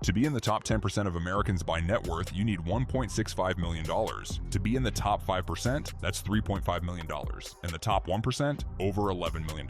To be in the top 10% of Americans by net worth, you need $1.65 million. To be in the top 5%, that's $3.5 million. And the top 1%, over $11 million.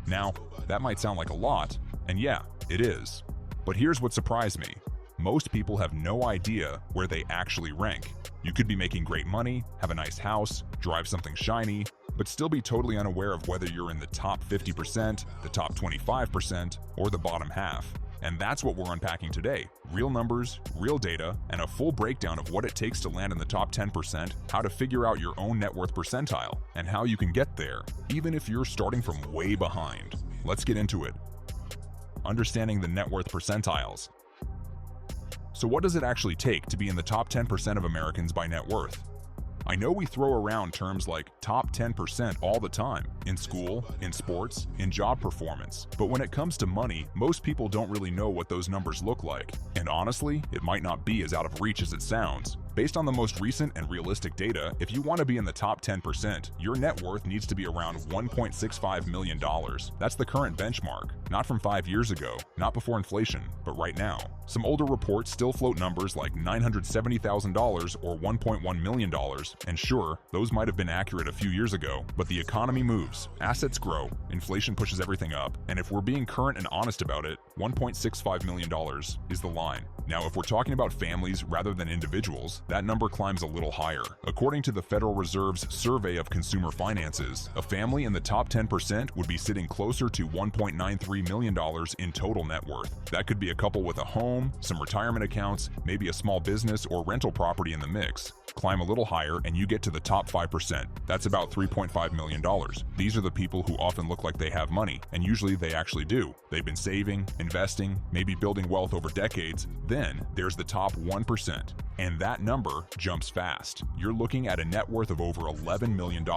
Now, that might sound like a lot, and yeah, it is. But here's what surprised me. Most people have no idea where they actually rank. You could be making great money, have a nice house, drive something shiny, but still be totally unaware of whether you're in the top 50%, the top 25%, or the bottom half. And that's what we're unpacking today. Real numbers, real data, and a full breakdown of what it takes to land in the top 10%, how to figure out your own net worth percentile, and how you can get there, even if you're starting from way behind. Let's get into it. Understanding the net worth percentiles. So what does it actually take to be in the top 10% of Americans by net worth? I know we throw around terms like top 10% all the time, in school, in sports, in job performance. But when it comes to money, most people don't really know what those numbers look like. And honestly, it might not be as out of reach as it sounds. Based on the most recent and realistic data, if you want to be in the top 10%, your net worth needs to be around $1.65 million. That's the current benchmark, not from 5 years ago, not before inflation, but right now. Some older reports still float numbers like $970,000 or $1.1 million, and sure, those might have been accurate a few years ago, but the economy moves, assets grow, inflation pushes everything up, and if we're being current and honest about it, $1.65 million is the line. Now, if we're talking about families rather than individuals, that number climbs a little higher. According to the Federal Reserve's Survey of Consumer Finances, a family in the top 10% would be sitting closer to $1.93 million in total net worth. That could be a couple with a home, some retirement accounts, maybe a small business or rental property in the mix. Climb a little higher and you get to the top 5%. That's about $3.5 million. These are the people who often look like they have money, and usually they actually do. They've been saving, investing, maybe building wealth over decades. Then there's the top 1%, and that number jumps fast. You're looking at a net worth of over $11 million.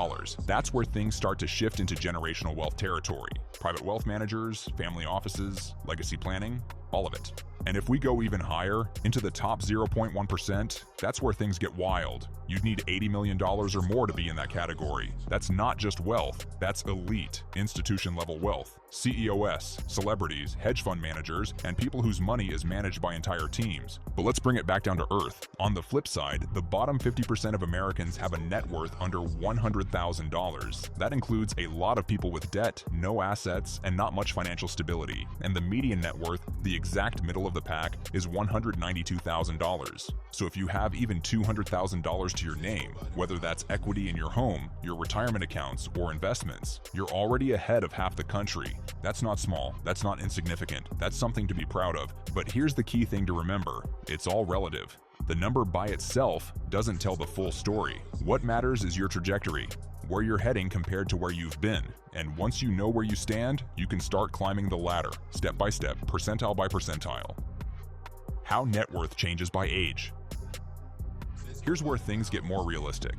That's where things start to shift into generational wealth territory. Private wealth managers, family offices, legacy planning, all of it. And if we go even higher, into the top 0.1%, that's where things get wild. You'd need $80 million or more to be in that category. That's not just wealth, that's elite, institution-level wealth. CEOs, celebrities, hedge fund managers, and people whose money is managed by entire teams. But let's bring it back down to earth. On the flip side, the bottom 50% of Americans have a net worth under $100,000. That includes a lot of people with debt, no assets, and not much financial stability. And the median net worth, the exact middle of the pack, is $192,000. So if you have even $200,000 to your name, whether that's equity in your home, your retirement accounts, or investments, you're already ahead of half the country. That's not small, that's not insignificant, that's something to be proud of. But here's the key thing to remember, it's all relative. The number by itself doesn't tell the full story. What matters is your trajectory, where you're heading compared to where you've been. And once you know where you stand, you can start climbing the ladder, step by step, percentile by percentile. How net worth changes by age. Here's where things get more realistic.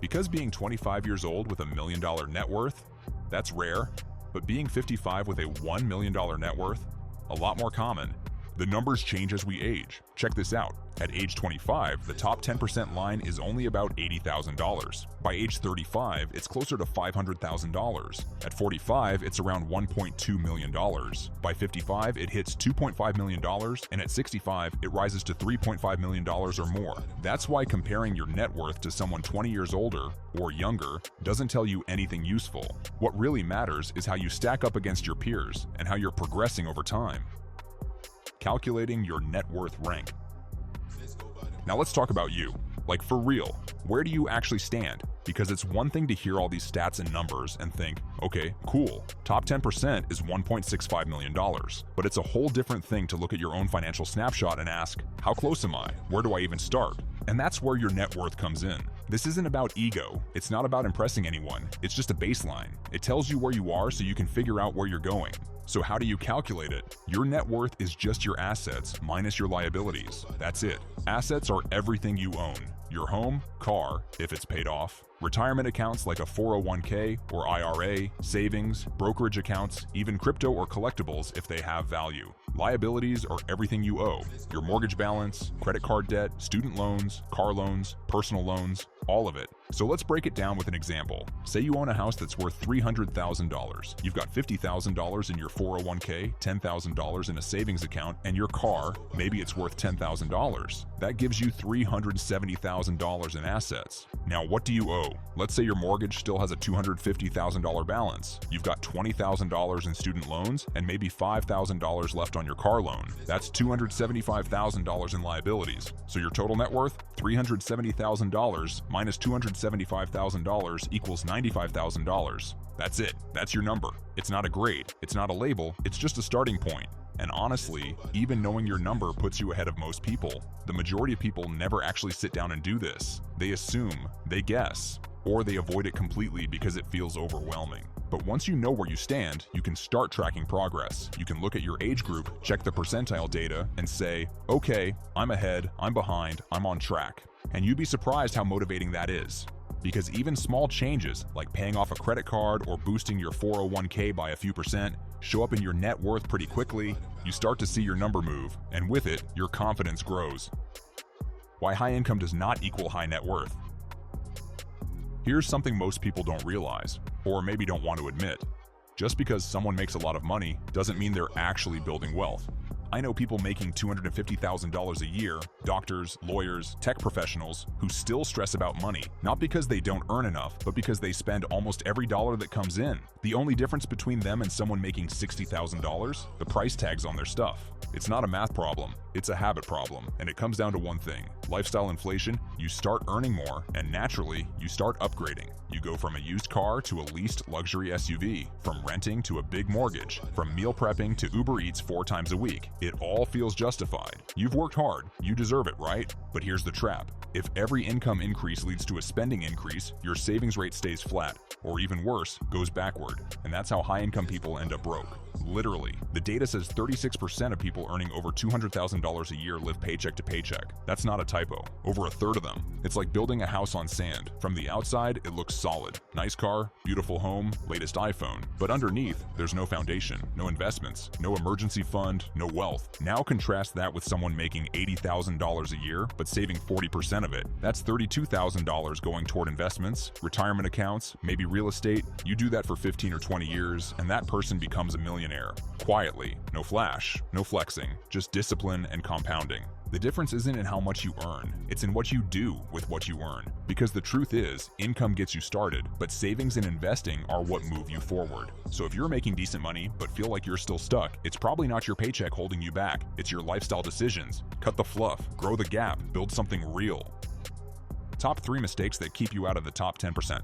Because being 25 years old with $1 million net worth, that's rare, but being 55 with a $1 million net worth, a lot more common. The numbers change as we age. Check this out. At age 25, the top 10% line is only about $80,000. By age 35, it's closer to $500,000. At 45, it's around $1.2 million. By 55, it hits $2.5 million, and at 65, it rises to $3.5 million or more. That's why comparing your net worth to someone 20 years older or younger doesn't tell you anything useful. What really matters is how you stack up against your peers and how you're progressing over time. Calculating your net worth rank. Now let's talk about you. Like for real, where do you actually stand? Because it's one thing to hear all these stats and numbers and think, okay, cool, top 10% is $1.65 million. But it's a whole different thing to look at your own financial snapshot and ask, how close am I? Where do I even start? And that's where your net worth comes in. This isn't about ego. It's not about impressing anyone. It's just a baseline. It tells you where you are so you can figure out where you're going. So how do you calculate it? Your net worth is just your assets minus your liabilities. That's it. Assets are everything you own. Your home, car, if it's paid off, Retirement accounts like a 401k or IRA, savings, brokerage accounts, even crypto or collectibles if they have value. Liabilities are everything you owe: your mortgage balance, credit card debt, student loans, car loans, personal loans, all of it. So let's break it down with an example. Say you own a house that's worth $300,000. You've got $50,000 in your 401k, $10,000 in a savings account, and your car, maybe it's worth $10,000. That gives you $370,000 in assets. Now, what do you owe? Let's say your mortgage still has a $250,000 balance. You've got $20,000 in student loans and maybe $5,000 left on your car loan. That's $275,000 in liabilities. So your total net worth, $370,000 minus $275,000 equals $95,000. That's it. That's your number. It's not a grade. It's not a label. It's just a starting point. And honestly, even knowing your number puts you ahead of most people. The majority of people never actually sit down and do this. They assume, they guess, or they avoid it completely because it feels overwhelming. But once you know where you stand, you can start tracking progress. You can look at your age group, check the percentile data, and say, okay, I'm ahead, I'm behind, I'm on track. And you'd be surprised how motivating that is. Because even small changes, like paying off a credit card or boosting your 401k by a few percent, show up in your net worth pretty quickly. You start to see your number move, and with it, your confidence grows. Why high income does not equal high net worth. Here's something most people don't realize, or maybe don't want to admit. Just because someone makes a lot of money doesn't mean they're actually building wealth. I know people making $250,000 a year, doctors, lawyers, tech professionals, who still stress about money, not because they don't earn enough, but because they spend almost every dollar that comes in. The only difference between them and someone making $60,000? The price tags on their stuff. It's not a math problem, it's a habit problem, and it comes down to one thing: lifestyle inflation. You start earning more, and naturally, you start upgrading. You go from a used car to a leased luxury SUV, from renting to a big mortgage, from meal prepping to Uber Eats 4 times a week. It all feels justified. You've worked hard, you deserve it, right? But here's the trap. If every income increase leads to a spending increase, your savings rate stays flat, or even worse, goes backward. And that's how high-income people end up broke. Literally. The data says 36% of people earning over $200,000 a year live paycheck to paycheck. That's not a typo. Over a third of them. It's like building a house on sand. From the outside, it looks solid. Nice car, beautiful home, latest iPhone. But underneath, there's no foundation, no investments, no emergency fund, no wealth. Now contrast that with someone making $80,000 a year, but saving 40% of it. That's $32,000 going toward investments, retirement accounts, maybe real estate. You do that for 15 or 20 years, and that person becomes a millionaire. Quietly. No flash, no flexing, just discipline and compounding. The difference isn't in how much you earn, it's in what you do with what you earn. Because the truth is, income gets you started, but savings and investing are what move you forward. So if you're making decent money, but feel like you're still stuck, it's probably not your paycheck holding you back, it's your lifestyle decisions. Cut the fluff, grow the gap, build something real. Top 3 mistakes that keep you out of the top 10%.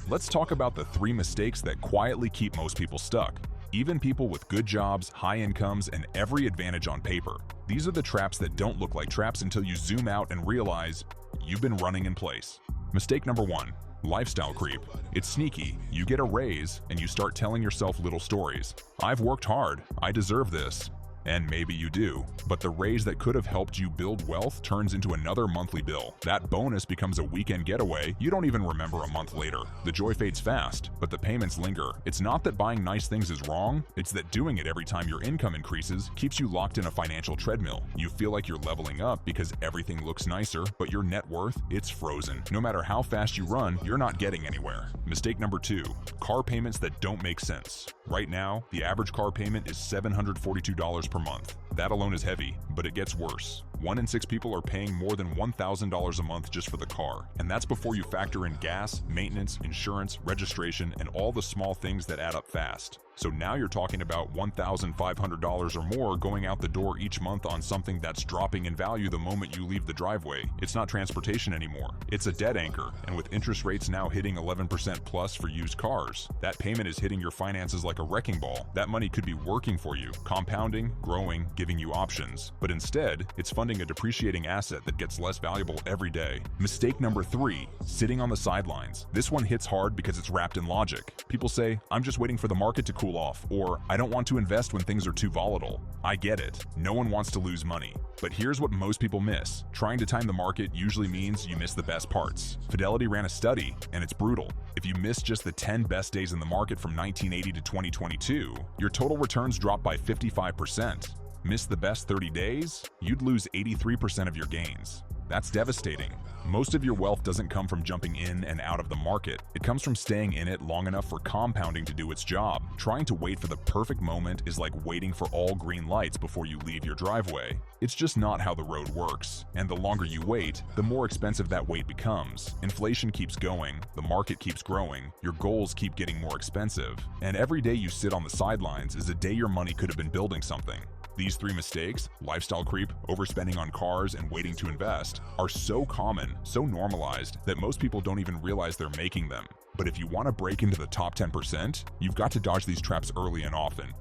Let's talk about the 3 mistakes that quietly keep most people stuck. Even people with good jobs, high incomes, and every advantage on paper. These are the traps that don't look like traps until you zoom out and realize you've been running in place. Mistake number 1. Lifestyle creep. It's sneaky. You get a raise, and you start telling yourself little stories. I've worked hard. I deserve this. And maybe you do, but the raise that could have helped you build wealth turns into another monthly bill. That bonus becomes a weekend getaway you don't even remember a month later. The joy fades fast, but the payments linger. It's not that buying nice things is wrong, it's that doing it every time your income increases keeps you locked in a financial treadmill. You feel like you're leveling up because everything looks nicer, but your net worth, it's frozen. No matter how fast you run, you're not getting anywhere. Mistake number 2. Car payments that don't make sense. Right now, the average car payment is $742 per month. That alone is heavy, but it gets worse. 1 in 6 people are paying more than $1,000 a month just for the car, and that's before you factor in gas, maintenance, insurance, registration, and all the small things that add up fast. So now you're talking about $1,500 or more going out the door each month on something that's dropping in value the moment you leave the driveway. It's not transportation anymore. It's a dead anchor, and with interest rates now hitting 11% plus for used cars, that payment is hitting your finances like a wrecking ball. That money could be working for you, compounding, growing, giving you options, but instead, it's funding a depreciating asset that gets less valuable every day. Mistake number 3, sitting on the sidelines. This one hits hard because it's wrapped in logic. People say, I'm just waiting for the market to cool off, or I don't want to invest when things are too volatile. I get it. No one wants to lose money. But here's what most people miss. Trying to time the market usually means you miss the best parts. Fidelity ran a study, and it's brutal. If you miss just the 10 best days in the market from 1980 to 2022, your total returns drop by 55%. Miss the best 30 days? You'd lose 83% of your gains. That's devastating. Most of your wealth doesn't come from jumping in and out of the market. It comes from staying in it long enough for compounding to do its job. Trying to wait for the perfect moment is like waiting for all green lights before you leave your driveway. It's just not how the road works. And the longer you wait, the more expensive that wait becomes. Inflation keeps going, the market keeps growing, your goals keep getting more expensive. And every day you sit on the sidelines is a day your money could have been building something. These 3 mistakes, lifestyle creep, overspending on cars, and waiting to invest, are so common, so normalized, that most people don't even realize they're making them. But if you want to break into the top 10%, you've got to dodge these traps early and often.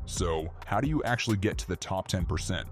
So, how do you actually get to the top 10%?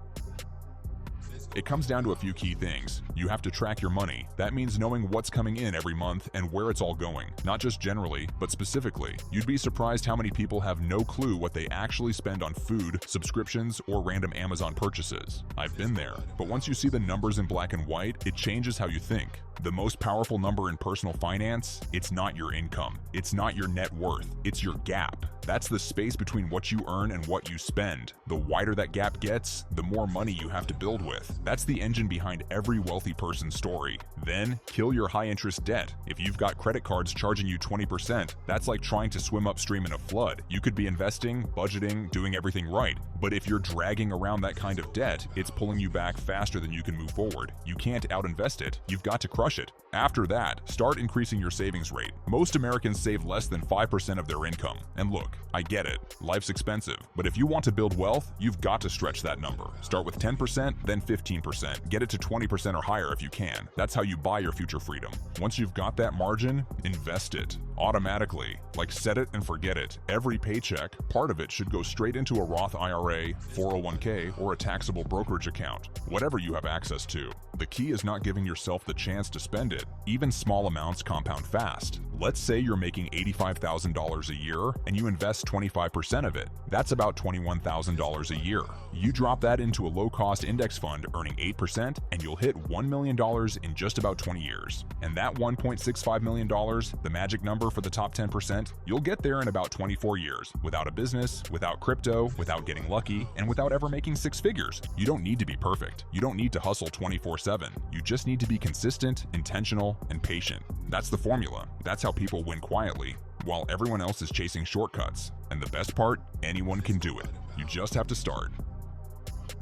It comes down to a few key things. You have to track your money. That means knowing what's coming in every month and where it's all going. Not just generally, but specifically. You'd be surprised how many people have no clue what they actually spend on food, subscriptions, or random Amazon purchases. I've been there. But once you see the numbers in black and white, it changes how you think. The most powerful number in personal finance, it's not your income. It's not your net worth. It's your gap. That's the space between what you earn and what you spend. The wider that gap gets, the more money you have to build with. That's the engine behind every wealthy person's story. Then, kill your high-interest debt. If you've got credit cards charging you 20%, that's like trying to swim upstream in a flood. You could be investing, budgeting, doing everything right. But if you're dragging around that kind of debt, it's pulling you back faster than you can move forward. You can't out-invest it. You've got to crush it. After that, start increasing your savings rate. Most Americans save less than 5% of their income. And look, I get it. Life's expensive. But if you want to build wealth, you've got to stretch that number. Start with 10%, then 15%. Get it to 20% or higher if you can. That's how you buy your future freedom. Once you've got that margin, invest it. Automatically. Like set it and forget it. Every paycheck, part of it should go straight into a Roth IRA, 401k, or a taxable brokerage account. Whatever you have access to. The key is not giving yourself the chance to spend it. Even small amounts compound fast. Let's say you're making $85,000 a year and you invest 25% of it. That's about $21,000 a year. You drop that into a low-cost index fund earning 8% and you'll hit $1 million in just about 20 years. And that $1.65 million, the magic number for the top 10%, you'll get there in about 24 years, without a business, without crypto, without getting lucky, and without ever making 6 figures. You don't need to be perfect. You don't need to hustle 24/7. You just need to be consistent, intentional, and patient. That's the formula. That's how people win quietly, while everyone else is chasing shortcuts. And the best part, anyone can do it. You just have to start.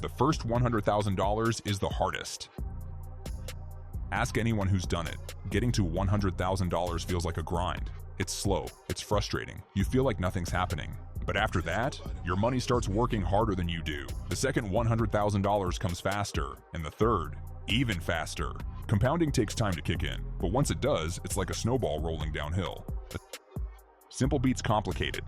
The first $100,000 is the hardest. Ask anyone who's done it. Getting to $100,000 feels like a grind. It's slow, it's frustrating, you feel like nothing's happening. But after that, your money starts working harder than you do. The second $100,000 comes faster, and the third, even faster. Compounding takes time to kick in, but once it does, it's like a snowball rolling downhill. Simple beats complicated.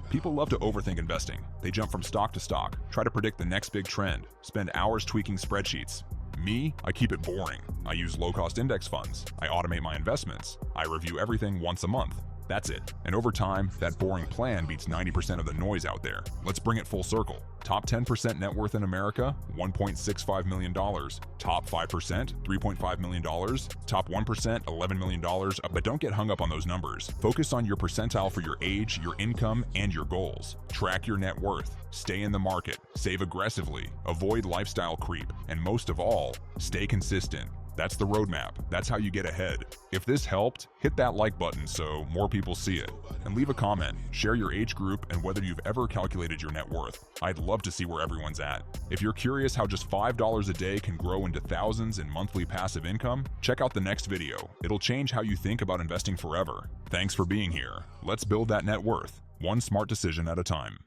People love to overthink investing. They jump from stock to stock, try to predict the next big trend, spend hours tweaking spreadsheets. Me, I keep it boring. I use low-cost index funds. I automate my investments. I review everything once a month. That's it. And over time, that boring plan beats 90% of the noise out there. Let's bring it full circle. Top 10% net worth in America, $1.65 million. Top 5%, $3.5 million. Top 1%, $11 million. But don't get hung up on those numbers. Focus on your percentile for your age, your income, and your goals. Track your net worth. Stay in the market. Save aggressively. Avoid lifestyle creep. And most of all, stay consistent. That's the roadmap. That's how you get ahead. If this helped, hit that like button so more people see it. And leave a comment. Share your age group and whether you've ever calculated your net worth. I'd love to see where everyone's at. If you're curious how just $5 a day can grow into thousands in monthly passive income, check out the next video. It'll change how you think about investing forever. Thanks for being here. Let's build that net worth, one smart decision at a time.